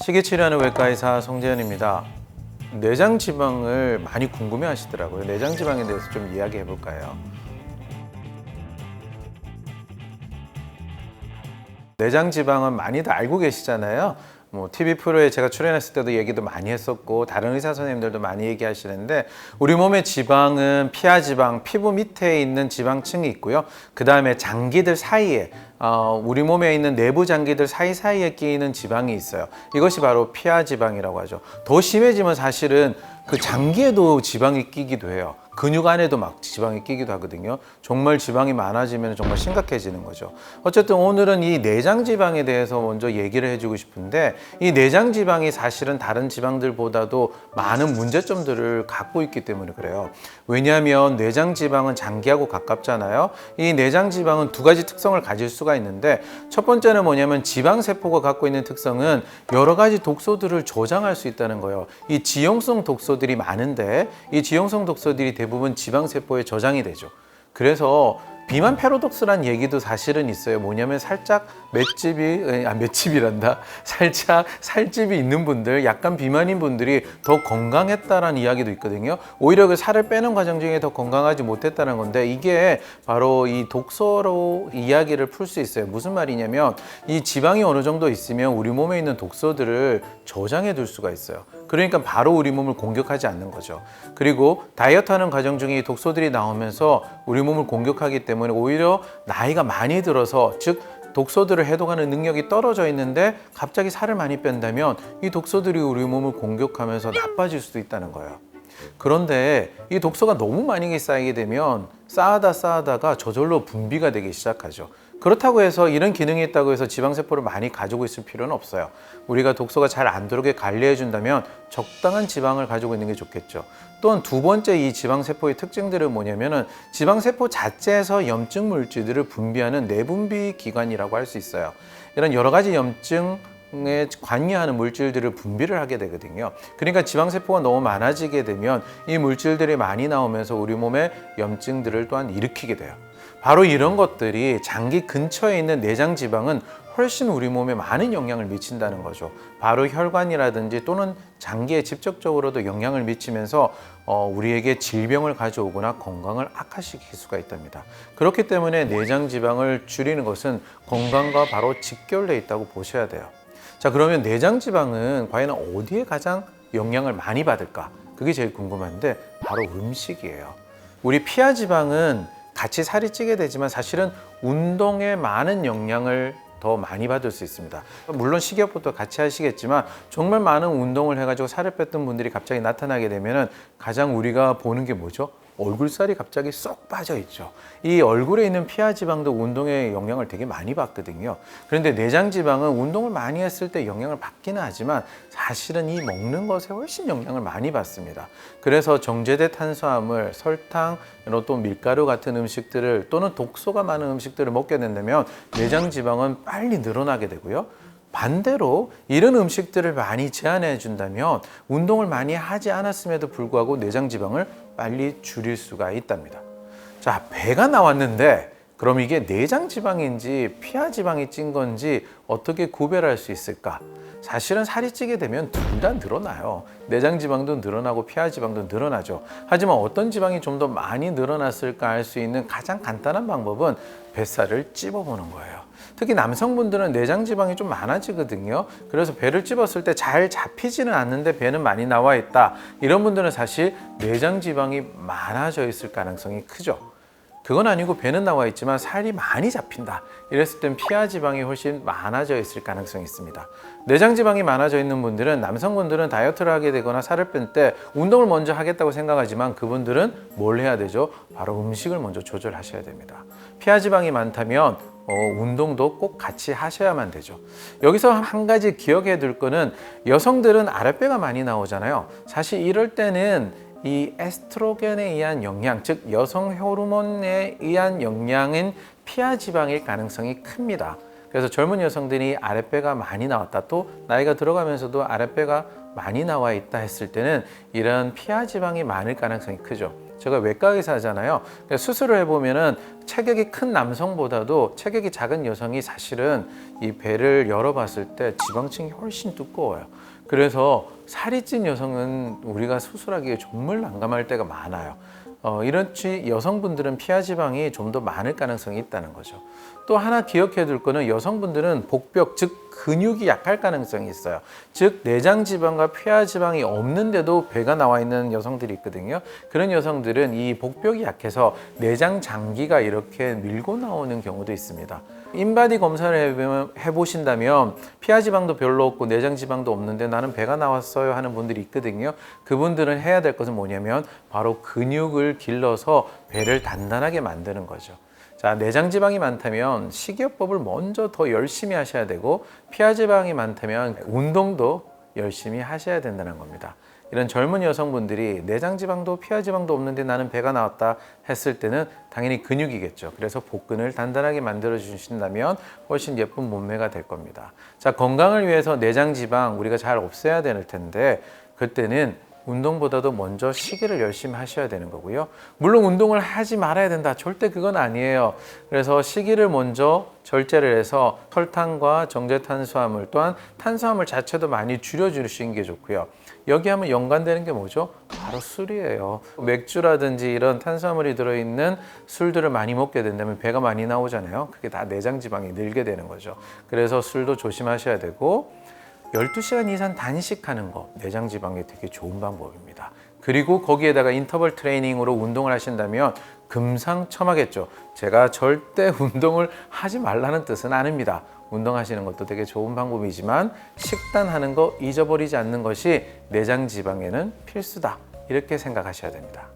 식이치료하는 외과의사 송재현입니다. 내장 지방을 많이 궁금해 하시더라고요. 내장 지방에 대해서 좀 이야기해 볼까요? 내장 지방은 많이들 알고 계시잖아요. TV 프로에 제가 출연했을 때도 얘기도 많이 했었고 다른 의사 선생님들도 많이 얘기하시는데, 우리 몸의 지방은 피하 지방, 피부 밑에 있는 지방층이 있고요. 그 다음에 장기들 사이에 우리 몸에 있는 내부 장기들 사이사이에 끼이는 지방이 있어요. 이것이 바로 피하 지방이라고 하죠. 더 심해지면 사실은 그 장기에도 지방이 끼기도 해요. 근육 안에도 막 지방이 끼기도 하거든요. 정말 지방이 많아지면 정말 심각해지는 거죠. 어쨌든 오늘은 이 내장 지방에 대해서 먼저 얘기를 해주고 싶은데, 이 내장 지방이 사실은 다른 지방들보다도 많은 문제점들을 갖고 있기 때문에 그래요. 왜냐하면 내장 지방은 장기하고 가깝잖아요. 이 내장 지방은 두 가지 특성을 가질 수가 있는데, 첫 번째는 뭐냐면 지방세포가 갖고 있는 특성은 여러 가지 독소들을 저장할 수 있다는 거예요. 이 지용성 독소들이 많은데, 이 지용성 독소들이 대부분 지방세포에 저장이 되죠. 그래서 비만 패러독스란 얘기도 사실은 있어요. 뭐냐면 살짝 살짝 살집이 있는 분들, 약간 비만인 분들이 더 건강했다라는 이야기도 있거든요. 오히려 그 살을 빼는 과정 중에 더 건강하지 못했다는 건데, 이게 바로 이 독소로 이야기를 풀 수 있어요. 무슨 말이냐면, 이 지방이 어느 정도 있으면 우리 몸에 있는 독소들을 저장해 둘 수가 있어요. 그러니까 바로 우리 몸을 공격하지 않는 거죠. 그리고 다이어트 하는 과정 중에 이 독소들이 나오면서 우리 몸을 공격하기 때문에 오히려 나이가 많이 들어서, 즉 독소들을 해독하는 능력이 떨어져 있는데 갑자기 살을 많이 뺀다면 이 독소들이 우리 몸을 공격하면서 나빠질 수도 있다는 거예요. 그런데 이 독소가 너무 많이 쌓이게 되면 쌓아다가 저절로 분비가 되기 시작하죠. 그렇다고 해서 이런 기능이 있다고 해서 지방세포를 많이 가지고 있을 필요는 없어요. 우리가 독소가 잘 안 들어오게 관리해 준다면 적당한 지방을 가지고 있는 게 좋겠죠. 또한 두 번째, 이 지방세포의 특징들은 뭐냐면은, 지방세포 자체에서 염증 물질들을 분비하는 내분비 기관이라고 할 수 있어요. 이런 여러 가지 염증에 관여하는 물질들을 분비를 하게 되거든요. 그러니까 지방세포가 너무 많아지게 되면 이 물질들이 많이 나오면서 우리 몸에 염증들을 또한 일으키게 돼요. 바로 이런 것들이 장기 근처에 있는 내장 지방은 훨씬 우리 몸에 많은 영향을 미친다는 거죠. 바로 혈관이라든지 또는 장기에 직접적으로도 영향을 미치면서 우리에게 질병을 가져오거나 건강을 악화시킬 수가 있답니다. 그렇기 때문에 내장 지방을 줄이는 것은 건강과 바로 직결되어 있다고 보셔야 돼요. 자, 그러면 내장 지방은 과연 어디에 가장 영향을 많이 받을까? 그게 제일 궁금한데, 바로 음식이에요. 우리 피하 지방은 같이 살이 찌게 되지만 사실은 운동에 많은 영향을 더 많이 받을 수 있습니다. 물론 식이요법도 같이 하시겠지만, 정말 많은 운동을 해가지고 살을 뺐던 분들이 갑자기 나타나게 되면은 가장 우리가 보는 게 뭐죠? 얼굴살이 갑자기 쏙 빠져 있죠. 이 얼굴에 있는 피하 지방도 운동에 영향을 되게 많이 받거든요. 그런데 내장 지방은 운동을 많이 했을 때 영향을 받기는 하지만 사실은 이 먹는 것에 훨씬 영향을 많이 받습니다. 그래서 정제된 탄수화물, 설탕, 또 밀가루 같은 음식들을, 또는 독소가 많은 음식들을 먹게 된다면 내장 지방은 빨리 늘어나게 되고요. 반대로 이런 음식들을 많이 제한해 준다면 운동을 많이 하지 않았음에도 불구하고 내장 지방을 빨리 줄일 수가 있답니다. 자, 배가 나왔는데 그럼 이게 내장 지방인지 피하 지방이 찐 건지 어떻게 구별할 수 있을까? 사실은 살이 찌게 되면 둘 다 늘어나요. 내장 지방도 늘어나고 피하 지방도 늘어나죠. 하지만 어떤 지방이 좀 더 많이 늘어났을까 알 수 있는 가장 간단한 방법은 뱃살을 찝어보는 거예요. 특히 남성분들은 내장 지방이 좀 많아지거든요. 그래서 배를 찝었을 때 잘 잡히지는 않는데 배는 많이 나와 있다. 이런 분들은 사실 내장 지방이 많아져 있을 가능성이 크죠. 그건 아니고 배는 나와 있지만 살이 많이 잡힌다. 이랬을 땐 피하 지방이 훨씬 많아져 있을 가능성이 있습니다. 내장 지방이 많아져 있는 분들은, 남성분들은 다이어트를 하게 되거나 살을 뺄 때 운동을 먼저 하겠다고 생각하지만 그분들은 뭘 해야 되죠? 바로 음식을 먼저 조절하셔야 됩니다. 피하 지방이 많다면 운동도 꼭 같이 하셔야만 되죠. 여기서 한 가지 기억해 둘 거는, 여성들은 아랫배가 많이 나오잖아요. 사실 이럴 때는 이 에스트로겐에 의한 영향, 즉 여성 호르몬에 의한 영향은 피하 지방일 가능성이 큽니다. 그래서 젊은 여성들이 아랫배가 많이 나왔다, 또 나이가 들어가면서도 아랫배가 많이 나와 있다 했을 때는 이런 피하 지방이 많을 가능성이 크죠. 제가 외과 의사잖아요. 그러니까 수술을 해보면은 체격이 큰 남성보다도 체격이 작은 여성이 사실은 이 배를 열어봤을 때 지방층이 훨씬 두꺼워요. 그래서 살이 찐 여성은 우리가 수술하기에 정말 난감할 때가 많아요. 이렇지 여성분들은 피하 지방이 좀 더 많을 가능성이 있다는 거죠. 또 하나 기억해 둘 거는 여성분들은 복벽, 즉 근육이 약할 가능성이 있어요. 즉 내장 지방과 피하 지방이 없는데도 배가 나와 있는 여성들이 있거든요. 그런 여성들은 이 복벽이 약해서 내장 장기가 이렇게 밀고 나오는 경우도 있습니다. 인바디 검사를 해보신다면 피하 지방도 별로 없고 내장 지방도 없는데 나는 배가 나왔어요 하는 분들이 있거든요. 그분들은 해야 될 것은 뭐냐면 바로 근육을 길러서 배를 단단하게 만드는 거죠. 자, 내장 지방이 많다면 식이요법을 먼저 더 열심히 하셔야 되고 피하 지방이 많다면 운동도 열심히 하셔야 된다는 겁니다. 이런 젊은 여성분들이 내장 지방도 피하 지방도 없는데 나는 배가 나왔다 했을 때는 당연히 근육이겠죠. 그래서 복근을 단단하게 만들어 주신다면 훨씬 예쁜 몸매가 될 겁니다. 자, 건강을 위해서 내장 지방 우리가 잘 없애야 될 텐데 그때는 운동보다도 먼저 식이를 열심히 하셔야 되는 거고요. 물론 운동을 하지 말아야 된다. 절대 그건 아니에요. 그래서 식이를 먼저 절제를 해서 설탕과 정제탄수화물 또한 탄수화물 자체도 많이 줄여주시는 게 좋고요. 여기 하면 연관되는 게 뭐죠? 바로 술이에요. 맥주라든지 이런 탄수화물이 들어있는 술들을 많이 먹게 된다면 배가 많이 나오잖아요. 그게 다 내장 지방이 늘게 되는 거죠. 그래서 술도 조심하셔야 되고 12시간 이상 단식하는 거 내장 지방에 되게 좋은 방법입니다. 그리고 거기에다가 인터벌 트레이닝으로 운동을 하신다면 금상첨화겠죠. 제가 절대 운동을 하지 말라는 뜻은 아닙니다. 운동하시는 것도 되게 좋은 방법이지만 식단하는 거 잊어버리지 않는 것이 내장 지방에는 필수다. 이렇게 생각하셔야 됩니다.